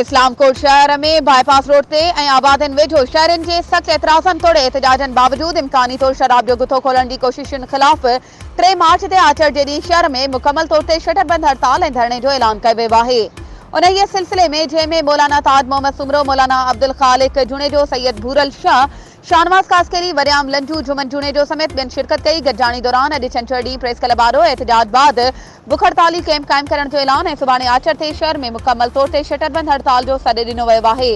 इस्लाम कोट शहर में bypass road ते आबादिन वेझो शहरनि जे सख़्त एतराज़नि तोड़े एहतजाजनि बावजूद इम्कानी तौर शराब जो गुथो खोलण जी कोशिशुनि ख़िलाफ़ 3 मार्च ते आचर जे ॾींहुं शहर में मुकमल तौर ते शटरबंद हड़ताल ऐं धरणे जो ऐलान कयो वियो आहे। उन्हीअ सिलसिले में जंहिंमें मौलाना ताज मोहम्मद सुमरो, मौलाना अब्दुल खालिक जुनेजो, सैयद भूरल शाह, शाहनवाज कास्केरी, वरियाम लंजू, जुमन जुनेजो समेत ॿियनि शिरकत कई। गॾिजाणी दौरान अॼु छंछरु ॾींहुं प्रेस क्लब आॾो एहतजाज बाद बुख हड़ताली कैंप क़ाइम करण जो ऐलान ऐं सुभाणे आचर ते शहर में मुकमल तौर ते शटरबंद हड़ताल जो सॾु ॾिनो वियो आहे।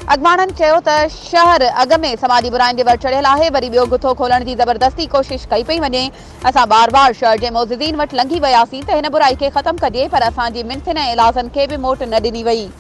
अॻवाणनि चयो त शहर अॻ में समाजी बुराइनि जे वर चढ़ियल आहे, वरी ॿियो गुथो खोलण जी ज़बरदस्ती कोशिश कई पई वञे। असां बार बार शहर जे मोज़िज़ीन वटि लंघी वियासीं त हिन बुराई खे ख़तमु कजे, पर असांजी मिंथनि ऐं इलाज़नि खे बि मोट न ॾिनी वई।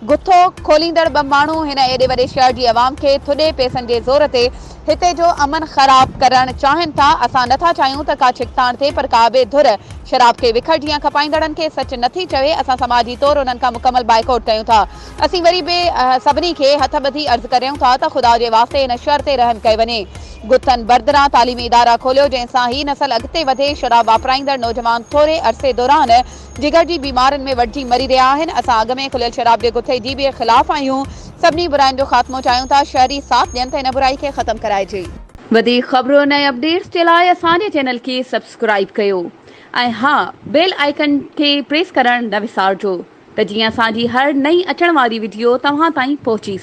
गुथो खोलींदड़ 2 माण्हू हिन एॾे वॾे शहर जी अवाम खे थुॾे पैसनि जे ज़ोर ते हिते जो अमन ख़राब करणु चाहिनि था। असां नथा चाहियूं त का छिकताण थिए, पर का बि धुर शराब खे विखुड़जी खपाईंदड़नि खे सच नथी चवे। असां समाजी तौर उन्हनि खां मुकमल बाइकआउट कयूं था। असीं वरी बि सभिनी खे हथ ॿधी अर्ज़ु करियूं था त ख़ुदा जे वास्ते हिन शहर ते रहम कयो वञे। गुथनि बरदरां तालीमी इदारा खोलियो, जंहिंसां ही नसल अॻिते वधे। शराब वापराईंदड़ नौजवान थोरे अरसे दौरान जिगर जी बीमारियुनि में वढिजी मरी रहिया आहिनि। असां अॻ में खुलियल शराब जे गुथे जी बि ख़िलाफ़ आहियूं। सभिनी बुराइनि जो ख़ात्मो चाहियूं था। शहरी साथ ॾियनि त हिन बुराई खे ख़तमु कराइजे। वधीक ख़बरुनि ऐं अपडेट्स जे लाइ असांजे चैनल खे सब्सक्राइब कयो ऐं हा, बेल आइकन खे प्रेस करणु न विसारिजो त जीअं असांजी हर नई अचण वारी वीडियो तव्हां ताईं पहुची